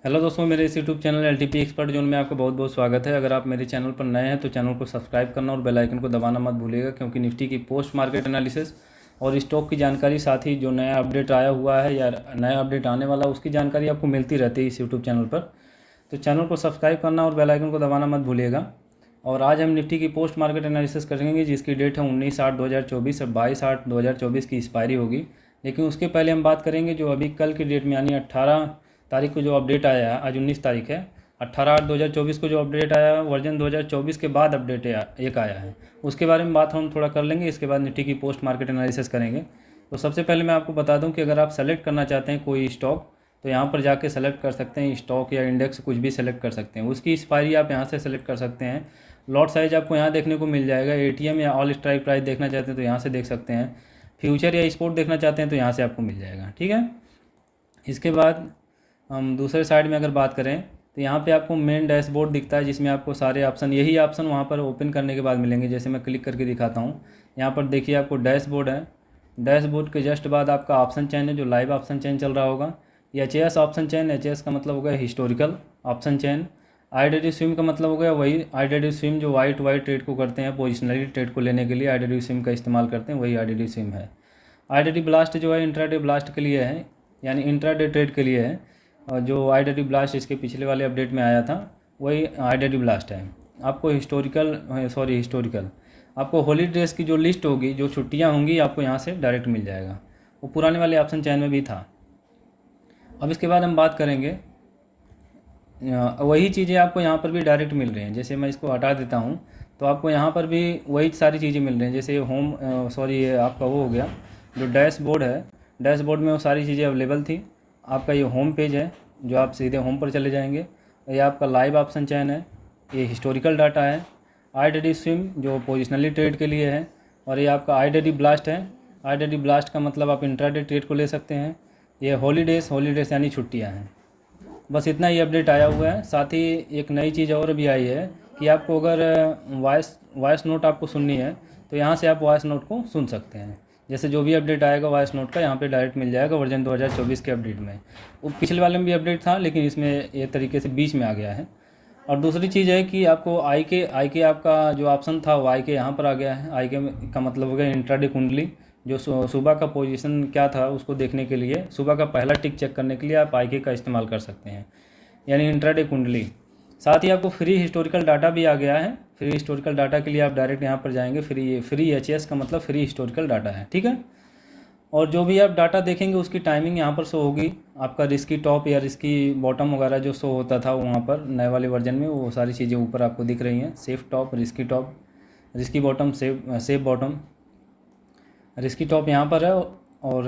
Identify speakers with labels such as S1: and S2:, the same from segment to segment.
S1: Hello दोस्तों, मेरे इस YouTube channel LTP expert zone में आपका बहुत बहुत स्वागत है। अगर आप मेरे चैनल पर नए हैं तो चैनल को सब्सक्राइब करना और बेल आइकन को दबाना मत भूलिएगा, क्योंकि निफ्टी की पोस्ट मार्केट एनालिसिस और स्टॉक की जानकारी, साथ ही जो नया अपडेट आया हुआ है या नया अपडेट आने वाला उसकी जानकारी आपको मिलती रहती है इस यूट्यूब चैनल पर। तो चैनल को सब्सक्राइब करना और बेल आइकन को दबाना मत भूलिएगा। और आज हम निफ्टी की पोस्ट मार्केट एनालिसिस करेंगे, जिसकी डेट है 19/8/2024 और 22/8/2024 की एक्सपायरी होगी। लेकिन उसके पहले हम बात करेंगे जो अभी कल की डेट में यानी 18 तारीख को जो अपडेट आया है। आज 19 तारीख है। 18/8/2024 को जो अपडेट आया है, वर्जन 2024 के बाद अपडेट एक आया है, उसके बारे में बात हम थोड़ा कर लेंगे। इसके बाद निफ्टी की पोस्ट मार्केट एनालिसिस करेंगे। तो सबसे पहले मैं आपको बता दूं कि अगर आप सेलेक्ट करना चाहते हैं कोई स्टॉक तो यहाँ पर जाके सेलेक्ट कर सकते हैं। स्टॉक या इंडेक्स कुछ भी सेलेक्ट कर सकते हैं, उसकी एक्सपायरी आप यहाँ से सेलेक्ट कर सकते हैं। लॉट साइज आपको यहाँ देखने को मिल जाएगा। एटीएम या ऑल स्ट्राइक प्राइस देखना चाहते हैं तो यहाँ से देख सकते हैं। फ्यूचर या स्पोर्ट देखना चाहते हैं तो यहाँ से आपको मिल जाएगा। ठीक है। इसके बाद हम दूसरे साइड में अगर बात करें तो यहाँ पे आपको मेन डैशबोर्ड दिखता है, जिसमें आपको सारे ऑप्शन, यही ऑप्शन वहाँ पर ओपन करने के बाद मिलेंगे। जैसे मैं क्लिक करके दिखाता हूँ, यहाँ पर देखिए आपको डैशबोर्ड है। डैशबोर्ड के जस्ट बाद आपका ऑप्शन चेन है, जो लाइव ऑप्शन चेन चल रहा होगा। H S option chain, H S का मतलब हो गया historical option chain. IDD swim का मतलब हो गया वही आईडीडी स्विम जो वाइट ट्रेड को करते हैं, पोजिशनली ट्रेड को लेने के लिए आईडीडी स्विम का इस्तेमाल करते हैं, वही आईडीडी स्विम है। आईडीडी ब्लास्ट जो है इंट्राडे ब्लास्ट के लिए है, यानी इंट्राडे ट्रेड के लिए है। और जो आईडीडी ब्लास्ट इसके पिछले वाले अपडेट में आया था वही आईडीडी ब्लास्ट है। आपको हिस्टोरिकल आपको हॉलीडेज की जो लिस्ट होगी, जो छुट्टियां होंगी, आपको यहाँ से डायरेक्ट मिल जाएगा। वो पुराने वाले ऑप्शन चैन में भी था। अब इसके बाद हम बात करेंगे, वही चीज़ें आपको यहाँ पर भी डायरेक्ट मिल रही हैं। जैसे मैं इसको हटा देता हूँ तो आपको यहाँ पर भी वही सारी चीज़ें मिल रही हैं। जैसे ये आपका वो हो गया जो डैशबोर्ड है। डैशबोर्ड में वो सारी चीज़ें अवेलेबल थी। आपका ये होम पेज है, जो आप सीधे होम पर चले जाएंगे। ये आपका लाइव ऑप्शन चैन है, ये हिस्टोरिकल डाटा है। आईडीडी स्विम जो पोजिशनली ट्रेड के लिए है, और ये आपका आईडीडी ब्लास्ट है। आईडीडी ब्लास्ट का मतलब आप इंट्राडे ट्रेड को ले सकते हैं। ये हॉलीडेज यानी छुट्टियाँ हैं। बस इतना ही अपडेट आया हुआ है। साथ ही एक नई चीज़ और भी आई है कि आपको अगर वॉइस नोट आपको सुननी है तो यहाँ से आप वॉइस नोट को सुन सकते हैं। जैसे जो भी अपडेट आएगा वॉइस नोट का यहाँ पे डायरेक्ट मिल जाएगा वर्जन 2024 के अपडेट में। वो पिछले वाले में भी अपडेट था, लेकिन इसमें ये तरीके से बीच में आ गया है। और दूसरी चीज़ है कि आपको आई के आपका जो ऑप्शन था वो आई के यहाँ पर आ गया है। आई के का मतलब हो गया इंट्राडे कुंडली, जो सुबह का पोजीशन क्या था उसको देखने के लिए, सुबह का पहला टिक चेक करने के लिए आप आई के का इस्तेमाल कर सकते हैं, यानी इंट्राडे कुंडली। साथ ही आपको फ्री हिस्टोरिकल डाटा भी आ गया है। फ्री हिस्टोरिकल डाटा के लिए आप डायरेक्ट यहाँ पर जाएंगे। फ्री एच एस का मतलब फ्री हिस्टोरिकल डाटा है। ठीक है। और जो भी आप डाटा देखेंगे उसकी टाइमिंग यहाँ पर शो होगी। आपका रिस्की टॉप या रिस्की बॉटम वगैरह जो शो होता था वहाँ पर नए वाले वर्जन में, वो सारी चीज़ें ऊपर आपको दिख रही हैं। Safe top, risky bottom, safe bottom. Risky top यहाँ पर है और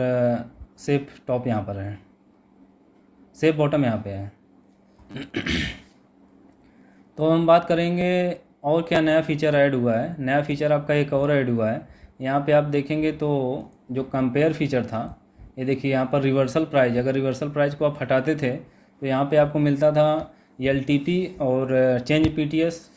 S1: सेफ टॉप यहाँ पर है, सेफ बॉटम यहाँ पे है। तो हम बात करेंगे और क्या नया फीचर ऐड हुआ है। नया फीचर आपका एक और ऐड हुआ है। यहाँ पे आप देखेंगे तो जो कंपेयर फीचर था, ये देखिए यहाँ पर रिवर्सल प्राइस। अगर रिवर्सल प्राइस को आप हटाते थे तो यहाँ पे आपको मिलता था एलटीपी और change PTS,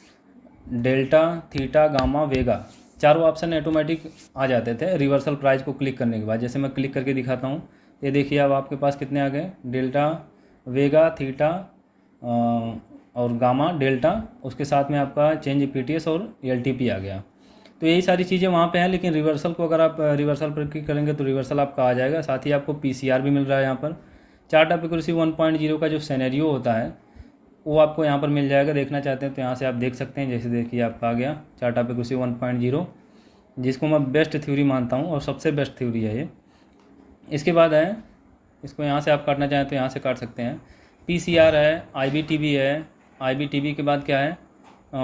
S1: delta, theta, gamma, vega, चारों ऑप्शन ऑटोमेटिक आ जाते थे रिवर्सल प्राइस को क्लिक करने के बाद। जैसे मैं क्लिक करके दिखाता हूँ, ये देखिए अब आपके पास कितने आ गए, डेल्टा, वेगा, थीटा और गामा, डेल्टा, उसके साथ में आपका चेंज पीटीएस और एलटीपी आ गया। तो यही सारी चीज़ें वहाँ पे हैं। लेकिन रिवर्सल को अगर आप रिवर्सल पर क्लिक करेंगे तो रिवर्सल आपका आ जाएगा। साथ ही आपको पीसीआर भी मिल रहा है यहाँ पर। चार्ट ऑफ एक्यूरेसी 1.0 का जो सिनेरियो होता है वो आपको यहाँ पर मिल जाएगा। देखना चाहते हैं तो यहाँ से आप देख सकते हैं। जैसे देखिए आपका आ गया चार्ट ऑफ एक्यूरेसी 1.0, जिसको मैं बेस्ट थ्योरी मानता हूँ और सबसे बेस्ट थ्योरी है ये। इसके बाद है, इसको यहाँ से आप काटना चाहें तो यहाँ से काट सकते हैं। पीसीआर है, आईबीटीबी है। आईबीटीबी के बाद क्या है,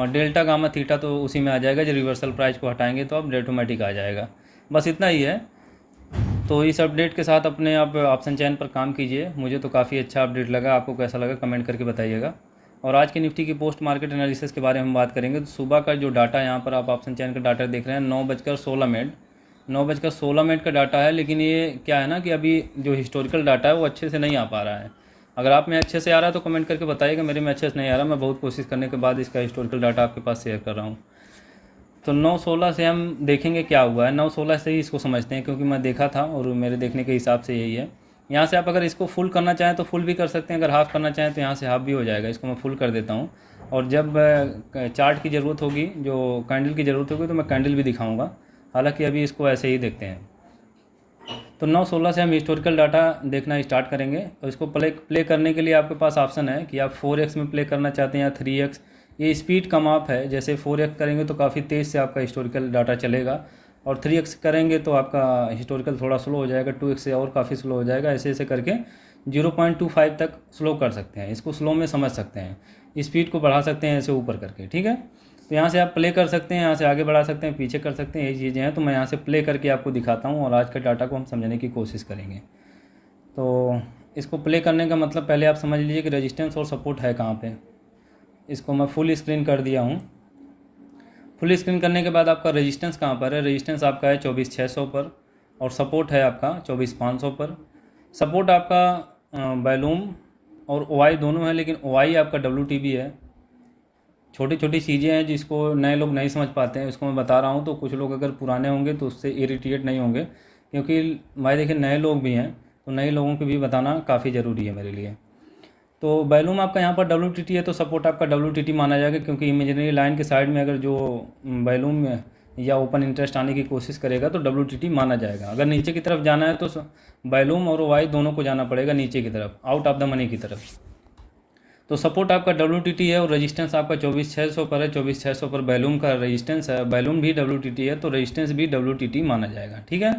S1: डेल्टा, गामा, थीटा, तो उसी में आ जाएगा। जो रिवर्सल प्राइस को हटाएंगे तो अब ऑटोमेटिक आ जाएगा। बस इतना ही है। तो इस अपडेट के साथ अपने आप ऑप्शन चैन पर काम कीजिए। मुझे तो काफ़ी अच्छा अपडेट लगा। आपको कैसा लगा कमेंट करके बताइएगा। और आज की निफ्टी की पोस्ट मार्केट एनालिसिस के बारे में हम बात करेंगे। तो सुबह का जो डाटा यहाँ पर आप ऑप्शन चैन का डाटा देख रहे हैं 9:16 का डाटा है। लेकिन ये क्या है ना कि अभी जो हिस्टोरिकल डाटा है वो अच्छे से नहीं आ पा रहा है। अगर आप में अच्छे से आ रहा है तो कमेंट करके बताइएगा। मेरे में अच्छे से नहीं आ रहा। मैं बहुत कोशिश करने के बाद इसका हिस्टोरिकल डाटा आपके पास शेयर कर रहा हूँ। तो 9:16 से हम देखेंगे क्या हुआ है। 9:16 से ही इसको समझते हैं, क्योंकि मैं देखा था और मेरे देखने के हिसाब से यही है। यहाँ से आप अगर इसको फुल करना चाहें तो फुल भी कर सकते हैं, अगर हाफ़ करना चाहें तो यहाँ से हाफ़ भी हो जाएगा। इसको मैं फुल कर देता हूँ, और जब चार्ट की ज़रूरत होगी, जो कैंडल की ज़रूरत होगी, तो मैं कैंडल भी दिखाऊँगा। हालाँकि अभी इसको ऐसे ही देखते हैं। तो 9/16 से हम हिस्टोरिकल डाटा देखना स्टार्ट करेंगे, और इसको प्ले करने के लिए आपके पास ऑप्शन है कि आप 4x में प्ले करना चाहते हैं या 3x। ये स्पीड का माप है, जैसे 4x करेंगे तो काफ़ी तेज़ से आपका हिस्टोरिकल डाटा चलेगा, और 3x करेंगे तो आपका हिस्टोरिकल थोड़ा स्लो हो जाएगा, 2x से और काफ़ी स्लो हो जाएगा। ऐसे ऐसे करके 0.25 तक स्लो कर सकते हैं, इसको स्लो में समझ सकते हैं, स्पीड को बढ़ा सकते हैं ऐसे ऊपर करके, ठीक है। तो यहाँ से आप प्ले कर सकते हैं, यहाँ से आगे बढ़ा सकते हैं, पीछे कर सकते हैं, यही चीज़ें हैं। तो मैं यहाँ से प्ले करके आपको दिखाता हूँ, और आज के डाटा को हम समझने की कोशिश करेंगे। तो इसको प्ले करने का मतलब पहले आप समझ लीजिए कि रेजिस्टेंस और सपोर्ट है कहाँ पे। इसको मैं फुल स्क्रीन कर दिया हूँ। फुल स्क्रीन करने के बाद आपका रेजिस्टेंस कहाँ पर है? रेजिस्टेंस आपका है 24,600 पर, और सपोर्ट है आपका 24,500 पर। सपोर्ट आपका वॉल्यूम और OI दोनों है, लेकिन OI आपका WTB है। छोटी छोटी चीज़ें हैं जिसको नए लोग नहीं समझ पाते हैं, उसको मैं बता रहा हूँ। तो कुछ लोग अगर पुराने होंगे तो उससे इरिटेट नहीं होंगे, क्योंकि भाई देखिए नए लोग भी हैं, तो नए लोगों को भी बताना काफ़ी ज़रूरी है मेरे लिए। तो वॉल्यूम आपका यहाँ पर WTT है, तो सपोर्ट आपका WTT माना जाएगा, क्योंकि इमेजिनरी लाइन के साइड में अगर जो वॉल्यूम या ओपन इंटरेस्ट आने की कोशिश करेगा तो WTT माना जाएगा। अगर नीचे की तरफ जाना है तो वॉल्यूम और OI दोनों को जाना पड़ेगा नीचे की तरफ, आउट ऑफ द मनी की तरफ। तो सपोर्ट आपका WTT है, और रेजिस्टेंस आपका 24,600 पर है। 24,600 पर वॉल्यूम का रेजिस्टेंस है, वॉल्यूम भी WTT है, तो रेजिस्टेंस भी WTT माना जाएगा, ठीक है।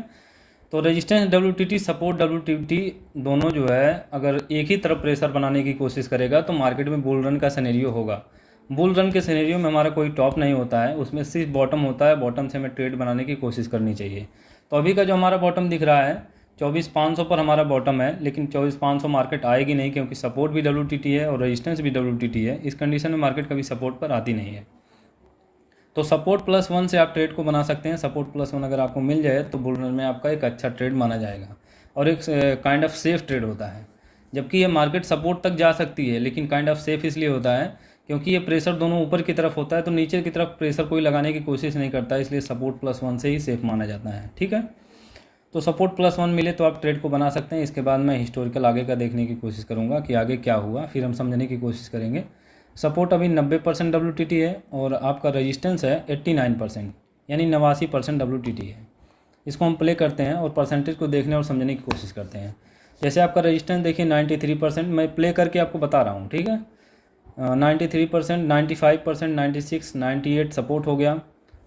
S1: तो रेजिस्टेंस WTT, सपोर्ट WTT दोनों जो है, अगर एक ही तरफ प्रेशर बनाने की कोशिश करेगा तो मार्केट में बुल रन का सिनेरियो होगा। बुल रन के सिनेरियो में हमारा कोई टॉप नहीं होता है, उसमें सिर्फ बॉटम होता है। बॉटम से हमें ट्रेड बनाने की कोशिश करनी चाहिए। तो अभी का जो हमारा बॉटम दिख रहा है 24,500 पर हमारा बॉटम है, लेकिन 24,500 मार्केट आएगी नहीं, क्योंकि सपोर्ट भी WTT है और रेजिस्टेंस भी WTT है। इस कंडीशन में मार्केट कभी सपोर्ट पर आती नहीं है। तो सपोर्ट +1 से आप ट्रेड को बना सकते हैं। सपोर्ट +1 अगर आपको मिल जाए तो बुल रन में आपका एक अच्छा ट्रेड माना जाएगा, और एक काइंड ऑफ सेफ ट्रेड होता है। जबकि ये मार्केट सपोर्ट तक जा सकती है, लेकिन काइंड ऑफ सेफ इसलिए होता है क्योंकि ये प्रेशर दोनों ऊपर की तरफ होता है, तो नीचे की तरफ प्रेशर कोई लगाने की कोशिश नहीं करता, इसलिए सपोर्ट +1 से ही सेफ माना जाता है, ठीक है। तो सपोर्ट +1 मिले तो आप ट्रेड को बना सकते हैं। इसके बाद मैं हिस्टोरिकल आगे का देखने की कोशिश करूँगा कि आगे क्या हुआ, फिर हम समझने की कोशिश करेंगे। सपोर्ट अभी 90% WTT है, और आपका रेजिस्टेंस है 89%, यानी 89% WTT है। इसको हम प्ले करते हैं और परसेंटेज को देखने और समझने की कोशिश करते हैं। जैसे आपका रेजिस्टेंस देखिए 93%, मैं प्ले करके आपको बता रहा हूँ, ठीक है। 93%, 95%, 96, 98 सपोर्ट हो गया।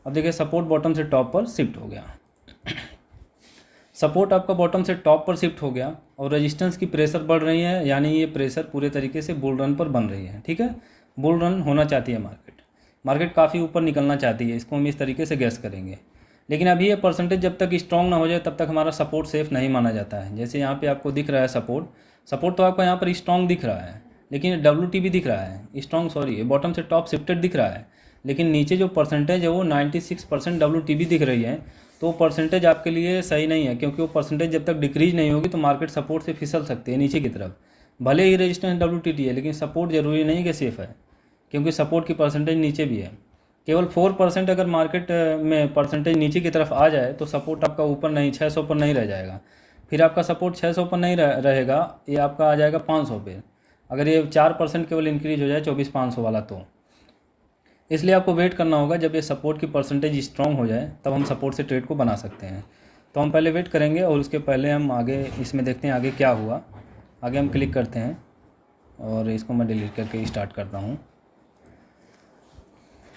S1: अब देखिए सपोर्ट बॉटम से टॉप पर शिफ्ट हो गया। सपोर्ट आपका बॉटम से टॉप पर शिफ्ट हो गया, और रेजिस्टेंस की प्रेशर बढ़ रही है, यानी ये प्रेशर पूरे तरीके से बुल रन पर बन रही है, ठीक है। बुल रन होना चाहती है मार्केट काफ़ी ऊपर निकलना चाहती है, इसको हम इस तरीके से गैस करेंगे। लेकिन अभी ये परसेंटेज जब तक स्ट्रॉन्ग ना हो जाए तब तक हमारा सपोर्ट सेफ नहीं माना जाता है। जैसे यहाँ पे आपको दिख रहा है सपोर्ट तो आपका यहाँ पर स्ट्रॉन्ग दिख रहा है, लेकिन WT भी दिख रहा है स्ट्रॉन्ग, सॉरी, बॉटम से टॉप शिफ्टेड दिख रहा है, लेकिन नीचे जो परसेंटेज है वो 96% WT भी दिख रही है। तो परसेंटेज आपके लिए सही नहीं है, क्योंकि वो परसेंटेज जब तक डिक्रीज नहीं होगी तो मार्केट सपोर्ट से फिसल सकती है नीचे की तरफ। भले ही रेजिस्टेंस WTT है, लेकिन सपोर्ट जरूरी नहीं कि सेफ है, क्योंकि सपोर्ट की परसेंटेज नीचे भी है। केवल 4% अगर मार्केट में परसेंटेज नीचे की तरफ आ जाए तो सपोर्ट आपका ऊपर नहीं 600 पर नहीं रह जाएगा, फिर आपका सपोर्ट 600 पर नहीं रहेगा, ये आपका आ जाएगा 500 पे। अगर ये 4% केवल इंक्रीज हो जाए 24,500 वाला, तो इसलिए आपको वेट करना होगा जब ये सपोर्ट की परसेंटेज स्ट्रॉन्ग हो जाए, तब हम सपोर्ट से ट्रेड को बना सकते हैं। तो हम पहले वेट करेंगे, और उसके पहले हम आगे इसमें देखते हैं आगे क्या हुआ। आगे हम क्लिक करते हैं, और इसको मैं डिलीट करके स्टार्ट करता हूँ।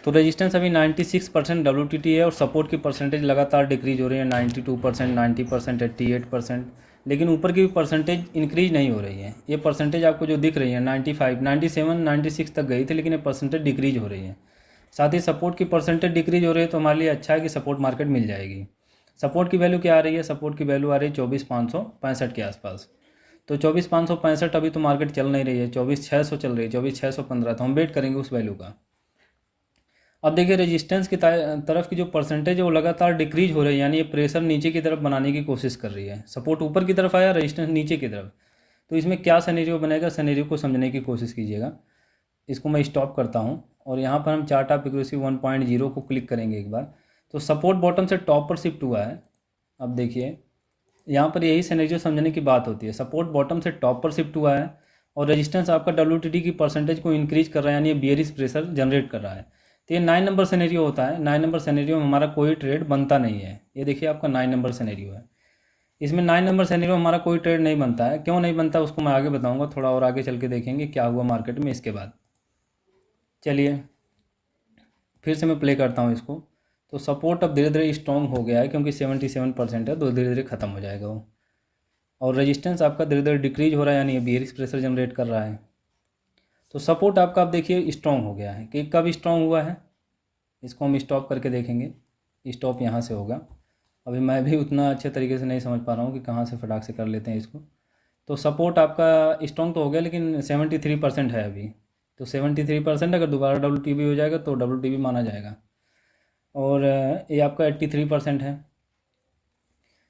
S1: तो रेजिस्टेंस अभी 96% WTT है, और सपोर्ट की परसेंटेज लगातार डिक्रीज हो रही है, 92%, 90%, 88%, लेकिन ऊपर की भी परसेंटेज इंक्रीज नहीं हो रही है। ये परसेंटेज आपको जो दिख रही है 95, 97, 96 तक गई थी, लेकिन ये परसेंटेज डिक्रीज हो रही है। साथ ही सपोर्ट की परसेंटेज डिक्रीज हो रही है, तो हमारे लिए अच्छा है कि सपोर्ट मार्केट मिल जाएगी। सपोर्ट की वैल्यू क्या आ रही है? सपोर्ट की वैल्यू आ रही है 24,565 के आसपास। तो 24,565 अभी तो मार्केट चल नहीं रही है, 24,600 चल रही है, 24,615। तो हम वेट करेंगे उस वैल्यू का। अब देखिए रेजिस्टेंस की तरफ की जो परसेंटेज है वो लगातार डिक्रीज हो रही है, यानी ये प्रेशर नीचे की तरफ बनाने की कोशिश कर रही है। सपोर्ट ऊपर की तरफ आया, रेजिस्टेंस नीचे की तरफ। तो इसमें क्या सिनेरियो बनेगा, सिनेरियो को समझने की कोशिश कीजिएगा। इसको मैं स्टॉप करता हूँ, और यहाँ पर हम चार्ट ऑफ एक्यूरेसी 1.0 को क्लिक करेंगे एक बार। तो सपोर्ट बॉटम से टॉप पर शिफ्ट हुआ है। अब देखिए यहाँ पर यही सिनेरियो समझने की बात होती है। सपोर्ट बॉटम से टॉप पर शिफ्ट हुआ है और रेजिस्टेंस आपका WTT की परसेंटेज को इंक्रीज कर रहा है, यानी ये बियरिश प्रेशर जनरेट कर रहा है। तो ये 9 नंबर सिनेरियो होता है। 9 नंबर सिनेरियो में हमारा कोई ट्रेड बनता नहीं है। ये देखिए आपका 9 नंबर सिनेरियो है। इसमें 9 नंबर सिनेरियो में हमारा कोई ट्रेड नहीं बनता है। क्यों नहीं बनता उसको मैं आगे बताऊँगा, थोड़ा और आगे चल के देखेंगे क्या हुआ मार्केट में इसके बाद। चलिए फिर से मैं प्ले करता हूँ इसको। तो सपोर्ट अब धीरे धीरे स्ट्रॉन्ग हो गया है क्योंकि 77% है, तो धीरे धीरे ख़त्म हो जाएगा वो। और रेजिस्टेंस आपका धीरे धीरे डिक्रीज हो रहा है, यानी ये बियरिश प्रेशर जनरेट कर रहा है। तो सपोर्ट आपका आप देखिए स्ट्रॉन्ग हो गया है कि कब स्ट्रॉन्ग हुआ है, इसको हम स्टॉप करके देखेंगे। स्टॉप यहाँ से होगा। अभी मैं भी उतना अच्छे तरीके से नहीं समझ पा रहा हूँ कि कहाँ से फटाक से कर लेते हैं इसको। तो सपोर्ट आपका स्ट्रॉन्ग तो हो गया लेकिन 73% है अभी। तो 73% अगर दोबारा WTB हो जाएगा तो WTB माना जाएगा। और ये आपका 83% है,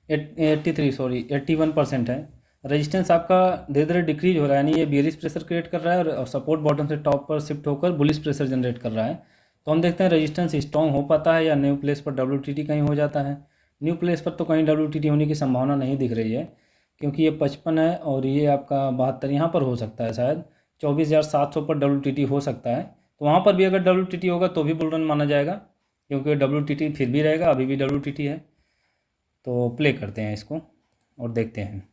S1: 81% है। रेजिस्टेंस आपका धीरे धीरे डिक्रीज हो रहा है, यानी ये बियरिश प्रेशर क्रिएट कर रहा है और सपोर्ट बॉटम से टॉप पर शिफ्ट होकर बुलिश प्रेशर जनरेट कर रहा है। तो हम देखते हैं रेजिस्टेंस स्ट्रॉन्ग हो पाता है या न्यू प्लेस पर WTT कहीं हो जाता है। न्यू प्लेस पर तो कहीं WTT होने की संभावना नहीं दिख रही है क्योंकि ये 55 है और ये आपका 72 यहाँ पर हो सकता है, शायद 24,700 पर WTT हो सकता है। तो वहाँ पर भी अगर WTT होगा तो भी बुल रन माना जाएगा क्योंकि WTT फिर भी रहेगा, अभी भी WTT है। तो प्ले करते हैं इसको और देखते हैं।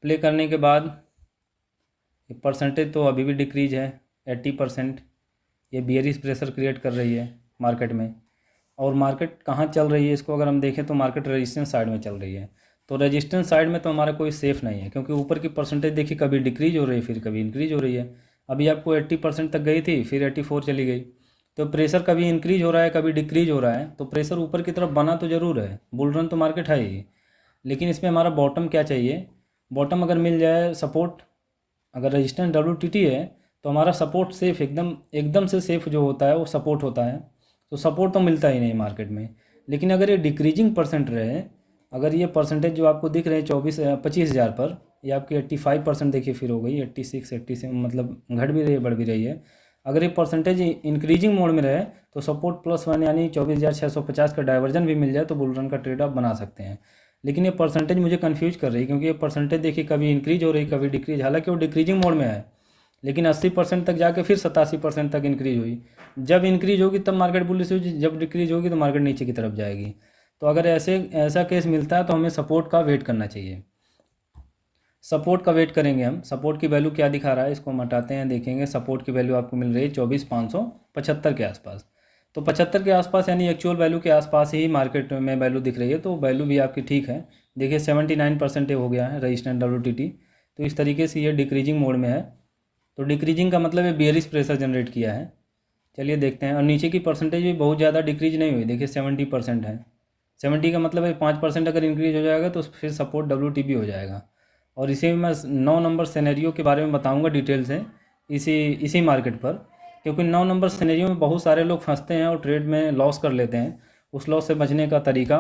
S1: प्ले करने के बाद परसेंटेज तो अभी भी डिक्रीज है 80%। ये बियरिश प्रेशर क्रिएट कर रही है मार्केट में। और मार्केट कहाँ चल रही है इसको अगर हम देखें तो मार्केट रेजिस्टेंस साइड में चल रही है। तो रेजिस्टेंस साइड में तो हमारा कोई सेफ़ नहीं है क्योंकि ऊपर की परसेंटेज देखिए कभी डिक्रीज हो रही है फिर कभी इंक्रीज हो रही है। अभी आपको 80% तक गई थी, फिर 84 चली गई। तो प्रेशर कभी इंक्रीज हो रहा है कभी डिक्रीज हो रहा है। तो प्रेशर ऊपर की तरफ बना तो ज़रूर है, बुल रन तो मार्केट है ही, लेकिन इसमें हमारा बॉटम क्या चाहिए। बॉटम अगर मिल जाए, सपोर्ट अगर रेजिस्टेंस WTT है तो हमारा सपोर्ट सेफ एकदम से सेफ जो होता है वो सपोर्ट होता है। तो सपोर्ट तो मिलता ही नहीं मार्केट में। लेकिन अगर ये डिक्रीजिंग परसेंट रहे, अगर ये परसेंटेज जो आपको दिख रहे हैं 25,000 पर, ये आपकी 85% देखिए फिर हो गई 86 87, मतलब घट भी रही है बढ़ भी रही है। अगर ये परसेंटेज इंक्रीजिंग मोड में रहे तो सपोर्ट +1 यानी 24,650 का डाइवर्जन भी मिल जाए तो बुल रन का ट्रेड आप बना सकते हैं। लेकिन ये परसेंटेज मुझे कंफ्यूज कर रही है क्योंकि ये परसेंटेज देखिए कभी इंक्रीज हो रही कभी डिक्रीज, हालांकि वो डिक्रीजिंग मोड में है लेकिन 80% तक जाके फिर 87% तक इंक्रीज हुई। जब इंक्रीज होगी तब मार्केट बुलिश होगी, जब डिक्रीज होगी तो मार्केट नीचे की तरफ जाएगी। तो अगर ऐसा केस मिलता है तो हमें सपोर्ट का वेट करना चाहिए। सपोर्ट का वेट करेंगे हम। सपोर्ट की वैल्यू क्या दिखा रहा है इसको हम हटाते हैं, देखेंगे। सपोर्ट की वैल्यू आपको मिल रही है 24,575 के आसपास। तो 75 के आसपास यानी एक्चुअल वैल्यू के आसपास ही मार्केट में वैल्यू दिख रही है, तो वैल्यू भी आपकी ठीक है। देखिए 79% हो गया है रेजिस्टेंस WTT। तो इस तरीके से ये डिक्रीजिंग मोड में है। तो डिक्रीजिंग का मतलब है बियरिश प्रेशर जनरेट किया है। चलिए देखते हैं। और नीचे की परसेंटेज भी बहुत ज़्यादा डिक्रीज नहीं हुई, देखिए 70% है। 70 का मतलब है 5% अगर इंक्रीज हो जाएगा तो फिर सपोर्ट WTB हो जाएगा। और इसी में मैं 9 नंबर सिनेरियो के बारे में बताऊंगा डिटेल से इसी मार्केट पर, क्योंकि 9 नंबर सिनेरियो में बहुत सारे लोग फंसते हैं और ट्रेड में लॉस कर लेते हैं। उस लॉस से बचने का तरीका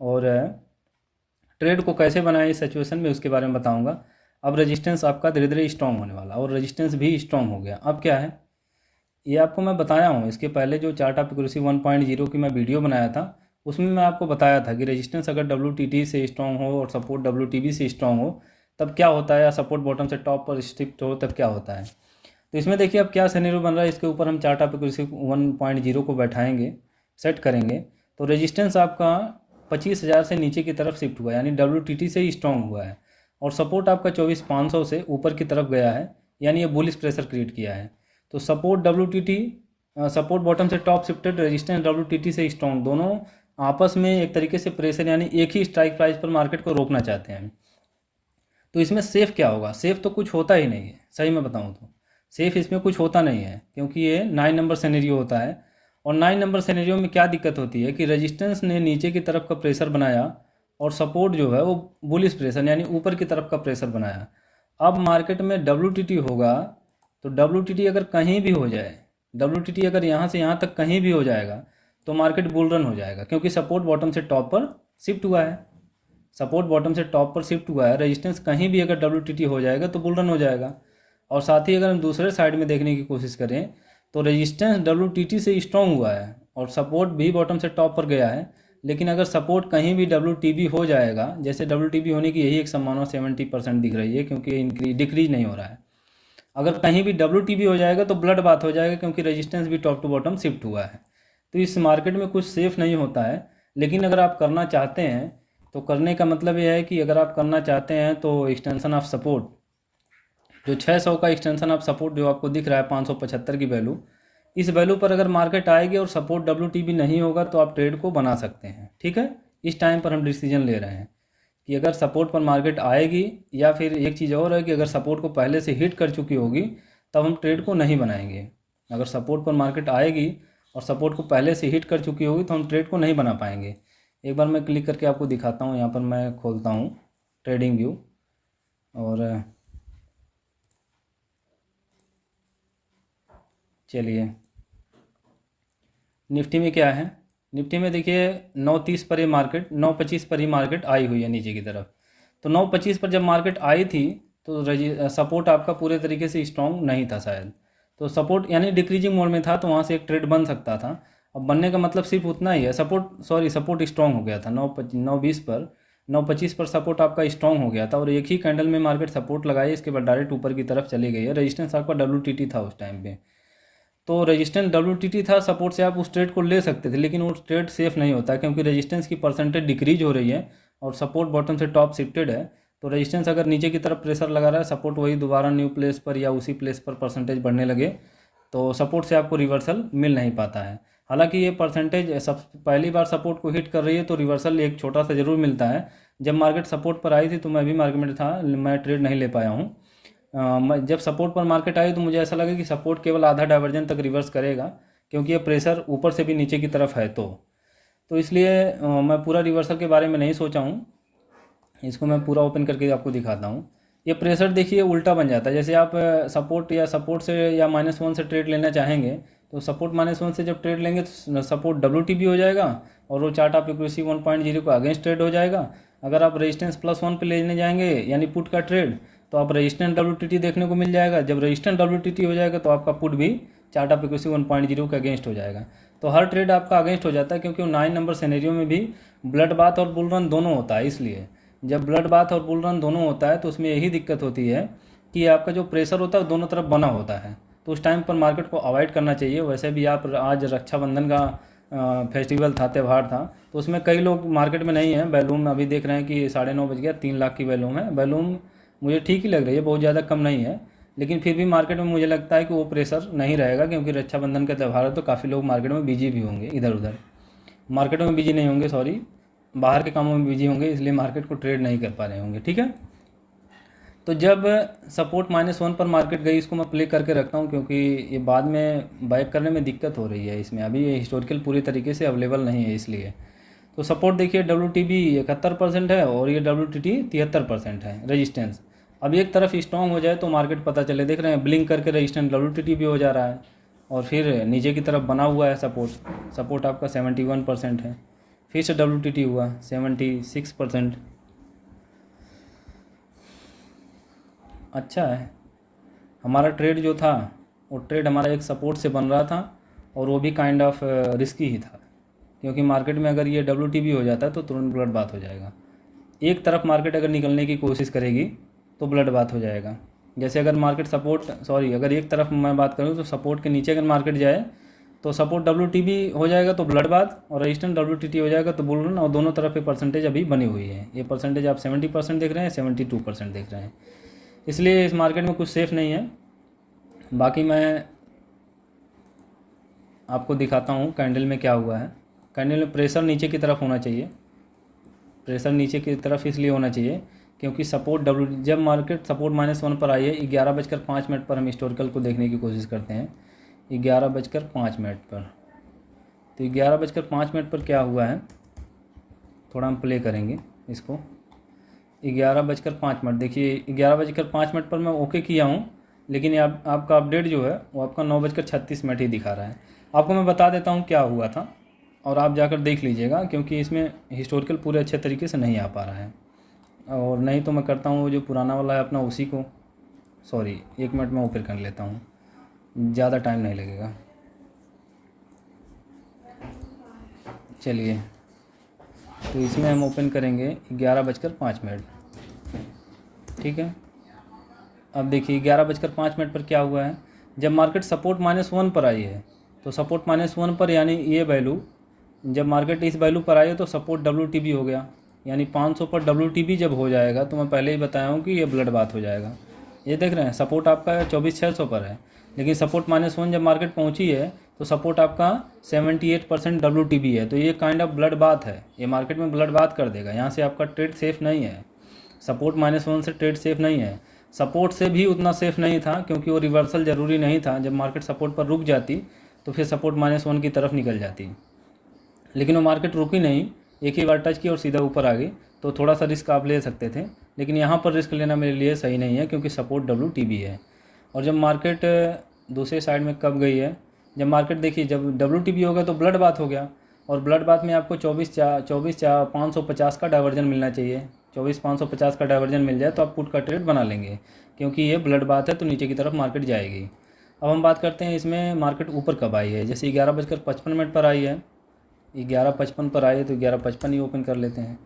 S1: और ट्रेड को कैसे बनाएं इस सिचुएशन में उसके बारे में बताऊंगा। अब रेजिस्टेंस आपका धीरे धीरे स्ट्रॉन्ग होने वाला और रेजिस्टेंस भी स्ट्रॉन्ग हो गया। अब क्या है ये आपको मैं बताया हूँ। इसके पहले जो चार्ट ऑफ एक्यूरेसी 1.0 की मैं वीडियो बनाया था उसमें मैं आपको बताया था कि रेजिस्टेंस अगर WTT से स्ट्रॉन्ग हो और सपोर्ट WTB से स्ट्रॉन्ग हो तब क्या होता है, या सपोर्ट बॉटम से टॉप पर शिफ्ट हो तब क्या होता है। तो इसमें देखिए अब क्या सिनेरियो बन रहा है, इसके ऊपर हम चार्ट ऑफ एक्यूरेसी 1.0 को बैठाएंगे, सेट करेंगे। तो रेजिस्टेंस आपका 25,000 से नीचे की तरफ शिफ्ट हुआ है, यानी WTT से ही स्ट्रॉन्ग हुआ है। और सपोर्ट आपका 24,500 से ऊपर की तरफ गया है, यानी ये बुलिश प्रेशर क्रिएट किया है। तो सपोर्ट WTT सपोर्ट बॉटम से टॉप शिफ्टेड, रेजिस्टेंस WTT से स्ट्रॉन्ग, दोनों आपस में एक तरीके से प्रेशर यानी एक ही स्ट्राइक प्राइस पर मार्केट को रोकना चाहते हैं। तो इसमें सेफ़ क्या होगा, सेफ़ तो कुछ होता ही नहीं है। सही में बताऊं तो सेफ़ इसमें कुछ होता नहीं है क्योंकि ये 9 नंबर सिनेरियो होता है। और 9 नंबर सिनेरियो में क्या दिक्कत होती है कि रेजिस्टेंस ने नीचे की तरफ का प्रेशर बनाया और सपोर्ट जो है वो बुलिश प्रेशर यानी ऊपर की तरफ का प्रेशर बनाया। अब मार्केट में WTT होगा तो WTT अगर कहीं भी हो जाए, WTT अगर यहाँ से यहाँ तक कहीं भी हो जाएगा तो मार्केट बुल रन हो जाएगा, क्योंकि सपोर्ट बॉटम से टॉप पर शिफ्ट हुआ है। सपोर्ट बॉटम से टॉप पर शिफ्ट हुआ है, रेजिस्टेंस कहीं भी अगर WTT हो जाएगा तो बुल रन हो जाएगा। और साथ ही अगर हम दूसरे साइड में देखने की कोशिश करें तो रेजिस्टेंस WTT से स्ट्रॉन्ग हुआ है और सपोर्ट भी बॉटम से टॉप पर गया है, लेकिन अगर सपोर्ट कहीं भी WTB हो जाएगा, जैसे WTB होने की यही एक संभावना 70% दिख रही है, क्योंकि डिक्रीज नहीं हो रहा है। अगर कहीं भी WTB हो जाएगा तो ब्लड बात हो जाएगा, क्योंकि रेजिस्टेंस भी टॉप टू बॉटम शिफ्ट हुआ है। तो इस मार्केट में कुछ सेफ नहीं होता है। लेकिन अगर आप करना चाहते हैं तो करने का मतलब यह है कि अगर आप करना चाहते हैं तो एक्सटेंशन ऑफ सपोर्ट, जो 600 का एक्सटेंशन ऑफ सपोर्ट जो आपको दिख रहा है 575 की वैल्यू, इस वैल्यू पर अगर मार्केट आएगी और सपोर्ट WTB नहीं होगा तो आप ट्रेड को बना सकते हैं। ठीक है, इस टाइम पर हम डिसीजन ले रहे हैं कि अगर सपोर्ट पर मार्केट आएगी, या फिर एक चीज़ और है कि अगर सपोर्ट को पहले से हिट कर चुकी होगी तब हम ट्रेड को नहीं बनाएंगे। अगर सपोर्ट पर मार्केट आएगी और सपोर्ट को पहले से हिट कर चुकी होगी तो हम ट्रेड को नहीं बना पाएंगे। एक बार मैं क्लिक करके आपको दिखाता हूँ। यहाँ पर मैं खोलता हूँ ट्रेडिंग व्यू, और चलिए निफ्टी में क्या है। निफ्टी में देखिए 9:30 पर ये मार्केट 9:25 पर ही मार्केट आई हुई है नीचे की तरफ। तो 9:25 पर जब मार्केट आई थी तो सपोर्ट आपका पूरे तरीके से स्ट्रॉन्ग नहीं था शायद, तो सपोर्ट यानी डिक्रीजिंग मोड में था, तो वहाँ से एक ट्रेड बन सकता था। अब बनने का मतलब सिर्फ उतना ही है, सपोर्ट स्ट्रॉन्ग हो गया था 9:20 पर 9:25 पर सपोर्ट आपका स्ट्रॉन्ग हो गया था, और एक ही कैंडल में मार्केट सपोर्ट लगाई, इसके बाद डायरेक्ट ऊपर की तरफ चली गई है। रेजिस्टेंस आपका WTT था उस टाइम पे, तो रेजिस्टेंस WTT था, सपोर्ट से आप उस ट्रेड को ले सकते थे, लेकिन वो ट्रेड सेफ नहीं होता क्योंकि रेजिस्टेंस की परसेंटेज डिक्रीज हो रही है और सपोर्ट बॉटम से टॉप शिफ्टेड है। तो रेजिस्टेंस अगर नीचे की तरफ प्रेशर लगा रहा है, सपोर्ट वही दोबारा न्यू प्लेस पर या उसी प्लेस पर परसेंटेज बढ़ने लगे, तो सपोर्ट से आपको रिवर्सल मिल नहीं पाता है। हालांकि ये परसेंटेज सब पहली बार सपोर्ट को हिट कर रही है तो रिवर्सल एक छोटा सा जरूर मिलता है। जब मार्केट सपोर्ट पर आई थी तो मैं भी मार्केट में था, मैं ट्रेड नहीं ले पाया हूँ। जब सपोर्ट पर मार्केट आई तो मुझे ऐसा लगा कि सपोर्ट केवल आधा डाइवर्जन तक रिवर्स करेगा, क्योंकि ये प्रेशर ऊपर से भी नीचे की तरफ है, तो इसलिए मैं पूरा रिवर्सल के बारे में नहीं सोचा हूँ। इसको मैं पूरा ओपन करके आपको दिखाता हूँ। ये प्रेशर देखिए उल्टा बन जाता है, जैसे आप सपोर्ट से या -1 से ट्रेड लेना चाहेंगे तो सपोर्ट -1 से जब ट्रेड लेंगे तो सपोर्ट WTB हो जाएगा और वो चार्ट ऑफ एक्यूरेसी 1.0 को अगेंस्ट ट्रेड हो जाएगा। अगर आप रेजिस्टेंस +1 पे लेने जाएंगे यानी पुट का ट्रेड, तो आप रेजिस्टेंस WTT देखने को मिल जाएगा। जब रेजिस्टेंस WTT हो जाएगा तो आपका पुट भी चार्ट ऑफ एक्यूरेसी 1.0 के अगेंस्ट हो जाएगा। तो हर ट्रेड आपका अगेंस्ट हो जाता है, क्योंकि 9 नंबर सिनेरियो में भी ब्लड बाथ और बुल रन दोनों होता है। इसलिए जब ब्लड बाथ और बुल रन दोनों होता है तो उसमें यही दिक्कत होती है कि आपका जो प्रेशर होता है वो दोनों तरफ बना होता है, तो उस टाइम पर मार्केट को अवॉइड करना चाहिए। वैसे भी आप आज रक्षाबंधन का फेस्टिवल था, त्यौहार था, तो उसमें कई लोग मार्केट में नहीं हैं। वैल्यूम अभी देख रहे हैं कि 9:30 बज गया, 3 लाख की वैल्यूम है। वैल्यूम मुझे ठीक ही लग रही है, बहुत ज़्यादा कम नहीं है, लेकिन फिर भी मार्केट में मुझे लगता है कि वो प्रेशर नहीं रहेगा, क्योंकि रक्षाबंधन का त्यौहार है तो काफ़ी लोग मार्केट में बिजी भी होंगे। इधर उधर मार्केट में बिजी नहीं होंगे, सॉरी, बाहर के कामों में बिजी होंगे, इसलिए मार्केट को ट्रेड नहीं कर पा रहे होंगे। ठीक है, तो जब सपोर्ट -1 पर मार्केट गई, इसको मैं प्ले करके रखता हूँ क्योंकि ये बाद में बाइक करने में दिक्कत हो रही है। इसमें अभी ये हिस्टोरिकल पूरी तरीके से अवेलेबल नहीं है, इसलिए। तो सपोर्ट देखिए WTB 71% है और ये WTT 73% है रेजिस्टेंस। अब एक तरफ स्ट्रॉन्ग हो जाए तो मार्केट पता चले, देख रहे हैं ब्लिंक करके रेजिस्टेंस WTT भी हो जा रहा है, और फिर नीचे की तरफ बना हुआ है सपोर्ट आपका 71% है, फिर से WTT हुआ 76%। अच्छा है, हमारा ट्रेड जो था वो ट्रेड हमारा एक सपोर्ट से बन रहा था, और वो भी काइंड ऑफ रिस्की ही था, क्योंकि मार्केट में अगर ये WTB हो जाता है तो तुरंत ब्लड बात हो जाएगा। एक तरफ मार्केट अगर निकलने की कोशिश करेगी तो ब्लड बात हो जाएगा। जैसे अगर मार्केट अगर एक तरफ मैं बात करूँ तो सपोर्ट के नीचे अगर मार्केट जाए तो सपोर्ट WTB हो जाएगा तो ब्लड बात, और रेजिस्टेंस WTT हो जाएगा तो बुल रन, और दोनों तरफ पे परसेंटेज अभी बनी हुई है। ये परसेंटेज आप 70% देख रहे हैं, 72% देख रहे हैं, इसलिए इस मार्केट में कुछ सेफ नहीं है। बाकी मैं आपको दिखाता हूँ कैंडल में क्या हुआ है। कैंडल में प्रेशर नीचे की तरफ होना चाहिए, प्रेशर नीचे की तरफ इसलिए होना चाहिए क्योंकि जब मार्केट सपोर्ट -1 पर आई है 11:05 पर हम हिस्टोरिकल को देखने की कोशिश करते हैं, 11:05 पर। तो 11:05 पर क्या हुआ है, थोड़ा हम प्ले करेंगे इसको। 11:05 देखिए, 11:05 पर मैं ओके किया हूँ, लेकिन आपका अपडेट जो है वो आपका 9:36 ही दिखा रहा है। आपको मैं बता देता हूँ क्या हुआ था, और आप जाकर देख लीजिएगा, क्योंकि इसमें हिस्टोरिकल पूरे अच्छे तरीके से नहीं आ पा रहा है। और नहीं तो मैं करता हूँ जो पुराना वाला है अपना, उसी को, सॉरी 1 मिनट में ओपन कर लेता हूँ, ज़्यादा टाइम नहीं लगेगा। चलिए तो इसमें हम ओपन करेंगे 11:05। ठीक है, अब देखिए 11:05 पर क्या हुआ है। जब मार्केट सपोर्ट -1 पर आई है, तो सपोर्ट -1 पर यानी ये वैल्यू, जब मार्केट इस वैल्यू पर आई है तो सपोर्ट WTB हो गया, यानी 500 पर WTB जब हो जाएगा तो मैं पहले ही बताया हूँ कि ये ब्लड बाथ हो जाएगा। ये देख रहे हैं सपोर्ट आपका 24,600 पर है, लेकिन सपोर्ट -1 जब मार्केट पहुँची है तो सपोर्ट आपका 78% WTB है। तो ये काइंड ऑफ ब्लड बाथ है, ये मार्केट में ब्लड बाथ कर देगा। यहाँ से आपका ट्रेड सेफ़ नहीं है, सपोर्ट -1 से ट्रेड सेफ़ नहीं है। सपोर्ट से भी उतना सेफ़ नहीं था, क्योंकि वो रिवर्सल ज़रूरी नहीं था। जब मार्केट सपोर्ट पर रुक जाती तो फिर सपोर्ट -1 की तरफ निकल जाती, लेकिन वो मार्केट रुकी नहीं, एक ही बार टच की और सीधा ऊपर आ गई। तो थोड़ा सा रिस्क आप ले सकते थे, लेकिन यहाँ पर रिस्क लेना मेरे लिए सही नहीं है, क्योंकि सपोर्ट WTB है। और जब मार्केट दूसरे साइड में कब गई है, जब मार्केट देखिए जब WTB हो गया तो ब्लड बाथ हो गया, और ब्लड बाथ में आपको 24,550 का डाइवर्जन मिलना चाहिए। 24,550 का डाइवर्जन मिल जाए तो आप पुट का ट्रेड बना लेंगे, क्योंकि ये ब्लड बाथ है तो नीचे की तरफ मार्केट जाएगी। अब हम बात करते हैं इसमें मार्केट ऊपर कब आई है। जैसे 11:55 पर आई है, 11:55 पर आई है तो 11:55 ही ओपन कर लेते हैं।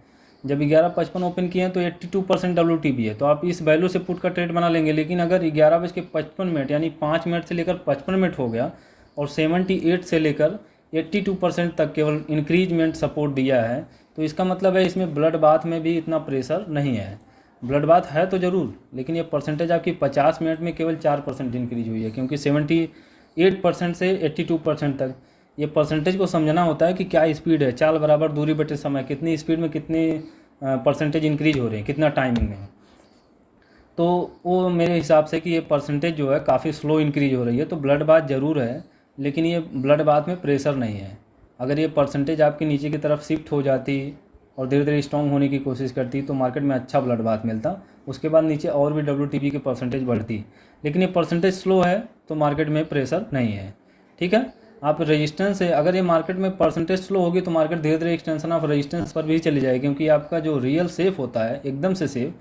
S1: जब 11:55 ओपन किए हैं तो 82% WTB है, तो आप इस वैल्यू से पुट का ट्रेड बना लेंगे। लेकिन अगर 11:55 यानी 5 मिनट से लेकर 55 मिनट हो गया और 78 से लेकर 82% तक केवल इंक्रीजमेंट सपोर्ट दिया है, तो इसका मतलब है इसमें ब्लड बाथ में भी इतना प्रेशर नहीं है। ब्लड बाथ है तो ज़रूर, लेकिन ये परसेंटेज आपकी 50 मिनट में केवल 4% इंक्रीज हुई है, क्योंकि 78% से 82% तक। ये परसेंटेज को समझना होता है कि क्या स्पीड है, चाल बराबर दूरी बटे समय, कितनी स्पीड में कितनी परसेंटेज इंक्रीज हो रहे हैं, कितना टाइमिंग में। तो वो मेरे हिसाब से कि ये परसेंटेज जो है काफ़ी स्लो इंक्रीज हो रही है। तो ब्लड बाथ ज़रूर है, लेकिन ये ब्लड बाथ में प्रेशर नहीं है। अगर ये परसेंटेज आपकी नीचे की तरफ शिफ्ट हो जाती और धीरे धीरे स्ट्रॉन्ग होने की कोशिश करती तो मार्केट में अच्छा ब्लड बाथ मिलता, उसके बाद नीचे और भी WTB की परसेंटेज बढ़ती। लेकिन ये परसेंटेज स्लो है तो मार्केट में प्रेशर नहीं है। ठीक है, आप रेजिस्टेंस से, अगर ये मार्केट में परसेंटेज स्लो होगी तो मार्केट धीरे धीरे एक्सटेंशन ऑफ रेजिस्टेंस पर भी चली जाएगी, क्योंकि आपका जो रियल सेफ होता है एकदम से सेफ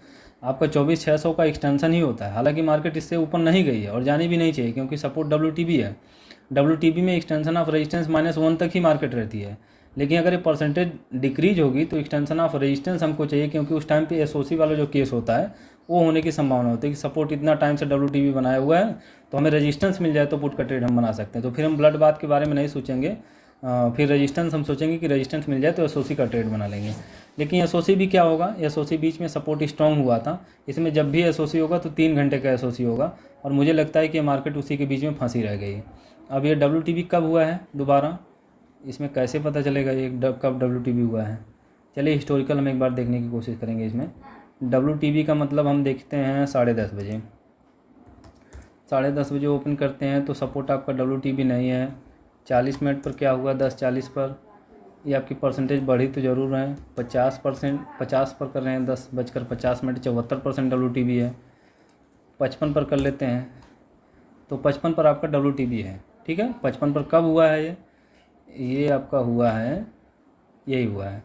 S1: आपका 24,600 का एक्सटेंशन ही होता है। हालांकि मार्केट इससे ऊपर नहीं गई है और जानी भी नहीं चाहिए, क्योंकि सपोर्ट WTB है। WTB में एक्सटेंशन ऑफ रेजिस्टेंस -1 तक ही मार्केट रहती है। लेकिन अगर ये परसेंटेज डिक्रीज होगी तो एक्सटेंशन ऑफ रेजिस्टेंस हमको चाहिए, क्योंकि उस टाइम पे SOC वाला जो केस होता है वो होने की संभावना होती है कि सपोर्ट इतना टाइम से WTB बनाया हुआ है तो हमें रेजिस्टेंस मिल जाए तो पुट का ट्रेड हम बना सकते हैं। तो फिर हम ब्लड बाथ के बारे में नहीं सोचेंगे, फिर रेजिस्टेंस हम सोचेंगे कि रेजिस्टेंस मिल जाए तो SOC का ट्रेड बना लेंगे। लेकिन SOC भी क्या होगा, SOC बीच में सपोर्ट स्ट्रॉन्ग हुआ था, इसमें जब भी SOC होगा तो 3 घंटे का SOC होगा, और मुझे लगता है कि मार्केट उसी के बीच में फंसी रह गई। अब ये WTB कब हुआ है दोबारा, इसमें कैसे पता चलेगा ये कब WTB हुआ है। चलिए हिस्टोरिकल हम एक बार देखने की कोशिश करेंगे। इसमें WTB का मतलब हम देखते हैं 10:30 बजे, 10:30 बजे ओपन करते हैं तो सपोर्ट आपका WTB नहीं है। 40 मिनट पर क्या हुआ, 10:40 पर ये आपकी परसेंटेज बढ़ी तो ज़रूर है, 50 पर कर रहे हैं, 10:50 74% WTB है। 55 पर कर लेते हैं तो 55 पर आपका WTB है। ठीक है, 55 पर कब हुआ है ये आपका हुआ है, यही हुआ है,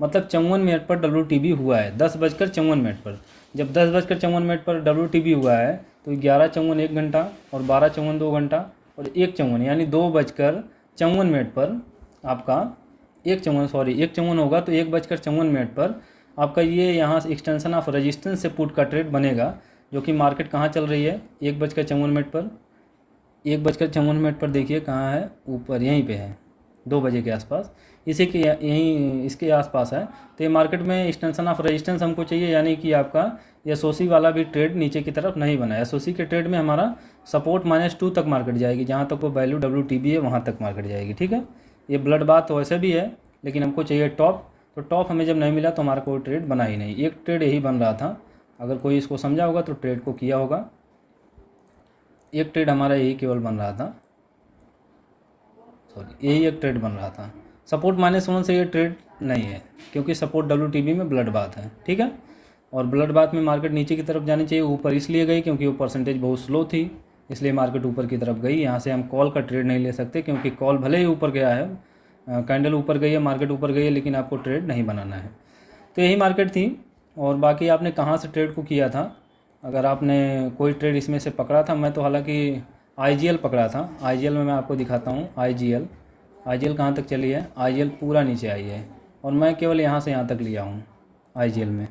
S1: मतलब 54 मिनट पर WTB हुआ है, 10:54 पर। जब 10:54 पर WTB हुआ है तो 11:54 1 घंटा और 12:54 2 घंटा और 1:54 यानी 2:54 पर आपका 1:54 होगा तो 1:54 पर आपका ये यहाँ से एक्सटेंशन ऑफ रेजिस्टेंस से पुट का ट्रेड बनेगा, जो कि मार्केट कहाँ चल रही है 1:54 पर। 1:54 पर देखिए कहाँ है, ऊपर यहीं पे है, 2 बजे के आसपास, इसी के यहीं इसके आसपास है। तो ये मार्केट में एक्सटेंशन ऑफ रेजिस्टेंस हमको चाहिए, यानी कि आपका SOC वाला भी ट्रेड नीचे की तरफ नहीं बना है। SOC के ट्रेड में हमारा सपोर्ट -2 तक मार्केट जाएगी, जहाँ तक वो वैल्यू WTB है वहाँ तक मार्केट जाएगी। ठीक है, ये ब्लड बाथ तो वैसे भी है, लेकिन हमको चाहिए टॉप, तो टॉप हमें जब नहीं मिला तो हमारा कोई ट्रेड बना ही नहीं, एक ट्रेड यही बन रहा था। अगर कोई इसको समझा होगा तो ट्रेड को किया होगा, एक ट्रेड हमारा यही केवल बन रहा था, यही एक ट्रेड बन रहा था। सपोर्ट -1 से ये ट्रेड नहीं है, क्योंकि सपोर्ट WTB में ब्लड बाथ है। ठीक है, और ब्लड बाथ में मार्केट नीचे की तरफ जानी चाहिए, ऊपर इसलिए गई क्योंकि वो परसेंटेज बहुत स्लो थी, इसलिए मार्केट ऊपर की तरफ गई। यहाँ से हम कॉल का ट्रेड नहीं ले सकते, क्योंकि कॉल भले ही ऊपर गया है, कैंडल ऊपर गई है, मार्केट ऊपर गई है, लेकिन आपको ट्रेड नहीं बनाना है। तो यही मार्केट थी। और बाकी आपने कहाँ से ट्रेड को किया था, अगर आपने कोई ट्रेड इसमें से पकड़ा था, मैं तो हालांकि IGL पकड़ा था। IGL में मैं आपको दिखाता हूँ, IGL कहाँ तक चली है, IGL पूरा नीचे आई है, और मैं केवल यहाँ से यहाँ तक लिया हूँ IGL में,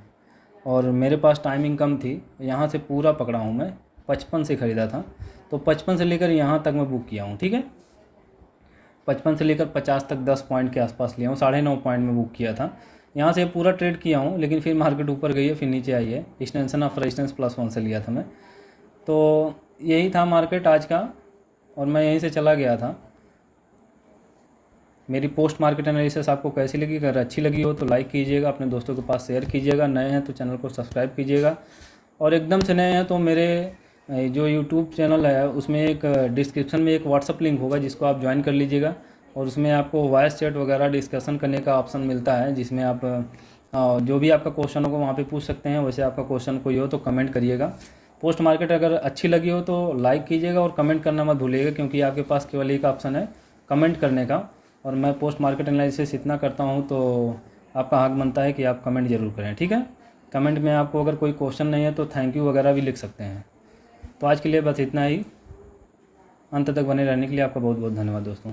S1: और मेरे पास टाइमिंग कम थी, यहाँ से पूरा पकड़ा हूँ मैं। 55 से ख़रीदा था, तो 55 से लेकर यहाँ तक मैं बुक किया हूँ, ठीक है। 55 से लेकर 50 तक 10 पॉइंट के आसपास लिया हूँ, 9.5 पॉइंट में बुक किया था। यहाँ से पूरा ट्रेड किया हूँ, लेकिन फिर मार्केट ऊपर गई है, फिर नीचे आई है। एक्सटेंशन ऑफ रेजिस्टेंस +1 से लिया था मैं। तो यही था मार्केट आज का, और मैं यहीं से चला गया था। मेरी पोस्ट मार्केट एनालिसिस आपको कैसी लगी? अगर अच्छी लगी हो तो लाइक कीजिएगा, अपने दोस्तों के पास शेयर कीजिएगा। नए हैं तो चैनल को सब्सक्राइब कीजिएगा, और एकदम से नए हैं तो मेरे जो यूट्यूब चैनल है उसमें एक डिस्क्रिप्शन में एक व्हाट्सअप लिंक होगा, जिसको आप ज्वाइन कर लीजिएगा, और उसमें आपको वॉइस चैट वगैरह डिस्कशन करने का ऑप्शन मिलता है, जिसमें आप जो भी आपका क्वेश्चन होगा वहाँ पे पूछ सकते हैं। वैसे आपका क्वेश्चन कोई हो तो कमेंट करिएगा। पोस्ट मार्केट अगर अच्छी लगी हो तो लाइक कीजिएगा, और कमेंट करना मत भूलिएगा, क्योंकि आपके पास केवल एक ऑप्शन है कमेंट करने का। और मैं पोस्ट मार्केट एनालिसिस इतना करता हूँ तो आपका हक बनता है कि आप कमेंट ज़रूर करें, ठीक है। कमेंट में आपको अगर कोई क्वेश्चन नहीं है तो थैंक यू वगैरह भी लिख सकते हैं। तो आज के लिए बस इतना ही। अंत तक बने रहने के लिए आपका बहुत बहुत धन्यवाद दोस्तों।